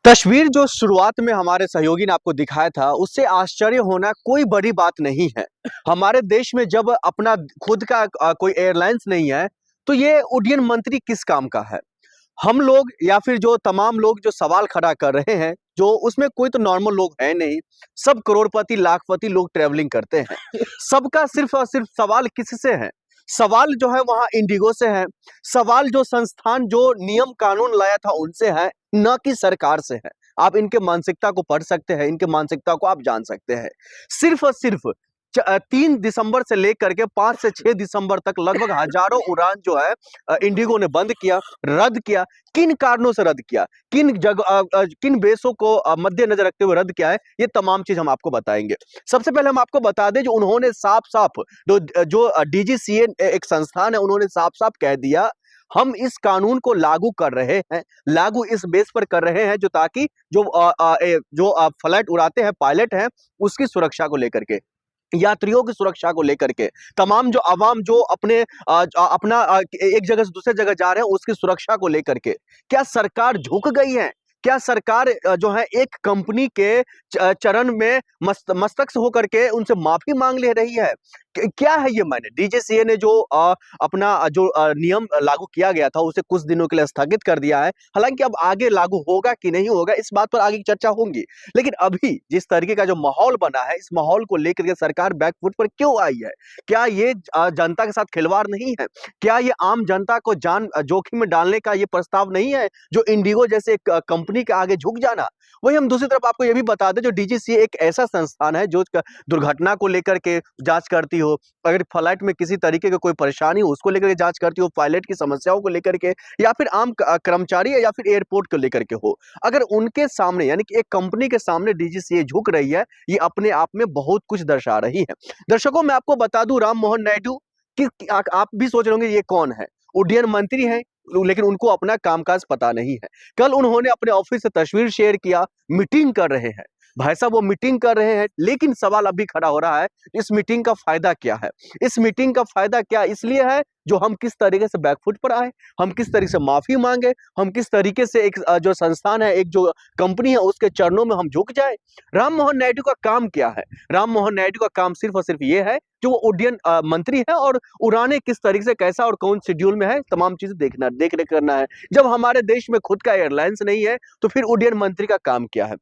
तस्वीर जो शुरुआत में हमारे सहयोगी ने आपको दिखाया था, उससे आश्चर्य होना कोई बड़ी बात नहीं है। हमारे देश में जब अपना खुद का कोई एयरलाइंस नहीं है, तो ये उड्डयन मंत्री किस काम का है? हम लोग या फिर जो तमाम लोग जो सवाल खड़ा कर रहे हैं, जो उसमें कोई तो नॉर्मल लोग हैं नहीं, सब करोड़पति, लाखपति लोग ट्रैवलिंग करते हैं। सबका सिर्फ और सिर्फ सवाल किससे है? सवाल जो है वहाँ इंडिगो से है। सवाल जो संस्थान जो नियम कानून लाया था उनसे है, न कि सरकार से है। आप इनके मानसिकता को पढ़ सकते हैं, इनके मानसिकता को आप जान सकते हैं। सिर्फ और सिर्फ 3 दिसंबर से लेकर के 5 से 6 दिसंबर तक लगभग हजारों उड़ान जो है इंडिगो ने बंद किया, रद्द किया। किन कारणों से रद्द किया? किन बेसों को मद्देनजर रखते हुए रद्द किया है? ये तमाम चीज हम आपको बताएंगे। सबसे पहले हम आपको बता दें, जो उन्होंने साफ-साफ जो डीजीसीए एक संस्थान है, उन्होंने साफ-साफ कह दिया, हम इस कानून को लागू कर रहे हैं, लागू इस बेस पर कर रहे हैं जो ताकि जो फ्लाइट उड़ाते हैं, पायलट हैं, उसकी सुरक्षा को लेकर के, यात्रियों की सुरक्षा को लेकर के, तमाम जो अवाम जो अपना एक जगह से दूसरे जगह जा रहे हैं, उसकी सुरक्षा को लेकर के। क्या सरकार झुक गई है? क्या सरकार जो है एक कंपनी के चरण में मस्तक से होकर के उनसे माफी मांग ले रही है? क्या है ये मायने? डीजीसीए ने जो अपना जो नियम लागू किया गया था, उसे कुछ दिनों के लिए स्थगित कर दिया है। हालांकि अब आगे लागू होगा कि नहीं होगा, इस बात पर आगे की चर्चा होंगी। लेकिन अभी जिस तरीके का जो माहौल बना है, इस माहौल को लेकर के सरकार बैकफुट पर क्यों आई है? क्या ये जनता के साथ खिलवाड़ नहीं है? क्या ये आम जनता को जान जोखिम में डालने का ये प्रस्ताव नहीं है, जो इंडिगो जैसे एक कंपनी के आगे झुक जाना? वही हम दूसरी तरफ आपको ये भी बता दें, जो डीजीसीए एक ऐसा संस्थान है जो दुर्घटना को लेकर के जांच करती हो, अगर फ्लाइट में किसी तरीके की कोई परेशानी हो उसको लेकर के जांच करती हो, पायलट की समस्याओं को लेकर के, या फिर आम कर्मचारी या फिर एयरपोर्ट को लेकर के हो। अगर उनके सामने यानी कि एक कंपनी के सामने डीजीसीए झुक रही है, ये अपने आप में बहुत कुछ दर्शा रही है। दर्शकों, मैं आपको बता दूं, राम मोहन नायडू कि आप भी सोच रहे होंगे ये कौन है? उड्डयन मंत्री हैं, लेकिन उनको अपना कामकाज पता नहीं है। कल उन्होंने अपने ऑफिस से तस्वीर शेयर किया, मीटिंग कर रहे हैं। भाई साहब, वो मीटिंग कर रहे हैं, लेकिन सवाल अभी खड़ा हो रहा है, इस मीटिंग का फायदा क्या है? इस मीटिंग का फायदा क्या इसलिए है, जो हम किस तरीके से बैकफुट पर आए, हम किस तरीके से माफी मांगे, हम किस तरीके से एक जो संस्थान है, एक जो कंपनी है, उसके चरणों में हम झुक जाए। राम मोहन नायडू का काम क्या है? राम मोहन नायडू का काम सिर्फ और सिर्फ ये है, जो वो उड्डयन मंत्री है, और उड़ाने किस तरीके से, कैसा और कौन शेड्यूल में है, तमाम चीजें देख रेख करना है। जब हमारे देश में खुद का एयरलाइंस नहीं है, तो फिर उड्डयन मंत्री का काम क्या है?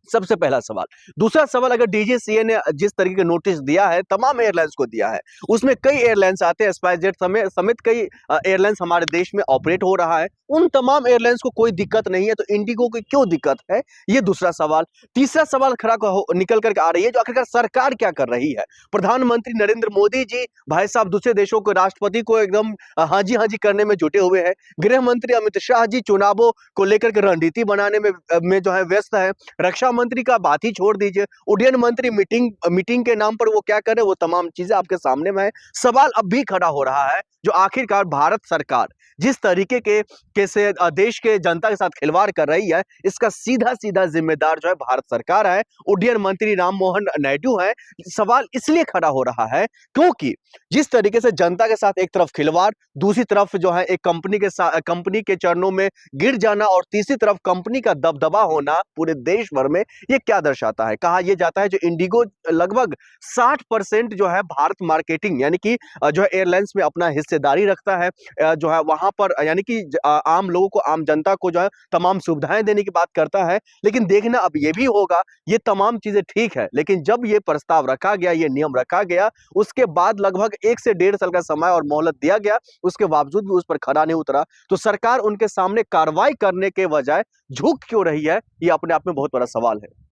सबसे पहला सवाल। दूसरा सवाल, अगर डीजीसीए ने जिस तरीके का नोटिस दिया है, तमाम एयरलाइंस को दिया है, उसमें कई एयरलाइंस आते हैं, स्पाइसजेट समेत कई एयरलाइंस हमारे देश में ऑपरेट हो रहा है, उन तमाम एयरलाइंस को कोई दिक्कत नहीं है, तो इंडिगो को क्यों दिक्कत है? ये दूसरा सवाल। तीसरा सवाल खड़ा निकल करके आ रही है, जो आखिरकार सरकार क्या कर रही है? प्रधानमंत्री नरेंद्र मोदी जी, भाई साहब, दूसरे देशों के राष्ट्रपति को एकदम हाजी हाजी करने में जुटे हुए हैं। गृह मंत्री अमित शाह जी चुनावों को लेकर के रणनीति बनाने में जो है व्यस्त है। रक्षा मंत्री का बात ही छोड़ दीजिए, उड्डयन मंत्री मीटिंग के नाम पर वो क्या कर रहे हैं, वो तमाम चीजें आपके सामने में है। सवाल अब भी खड़ा हो रहा है, जो आखिरकार भारत सरकार जिस तरीके के से देश के जनता के साथ खिलवाड़ कर रही है, इसका सीधा सीधा जिम्मेदार जो है भारत सरकार है, उड्डयन मंत्री राम मोहन नायडू है। सवाल इसलिए खड़ा हो रहा है क्योंकि जिस तरीके से जनता के साथ एक तरफ खिलवाड़, दूसरी तरफ जो है एक कंपनी के चरणों में गिर जाना, और तीसरी तरफ कंपनी का दबदबा होना पूरे देश भर में, ये क्या दर्शाता है? कहा यह जाता है, जो इंडिगो लगभग 60% जो है भारत मार्केटिंग यानी कि जो है एयरलाइंस में अपना हिस्सेदारी रखता है, जो है वहां पर यानी कि आम लोगों को, आम जनता को जो है तमाम सुविधाएं देने की बात करता है। लेकिन देखना अब ये भी होगा, ये तमाम चीजें ठीक है, लेकिन जब ये प्रस्ताव रखा गया, ये नियम रखा गया, उसके बाद लगभग 1 से 1.5 साल का समय और मोहलत दिया गया, उसके बावजूद भी उस पर खरा नहीं उतरा, तो सरकार उनके सामने कार्रवाई करने के बजाय झुक क्यों रही है? ये अपने आप में बहुत बड़ा सवाल है।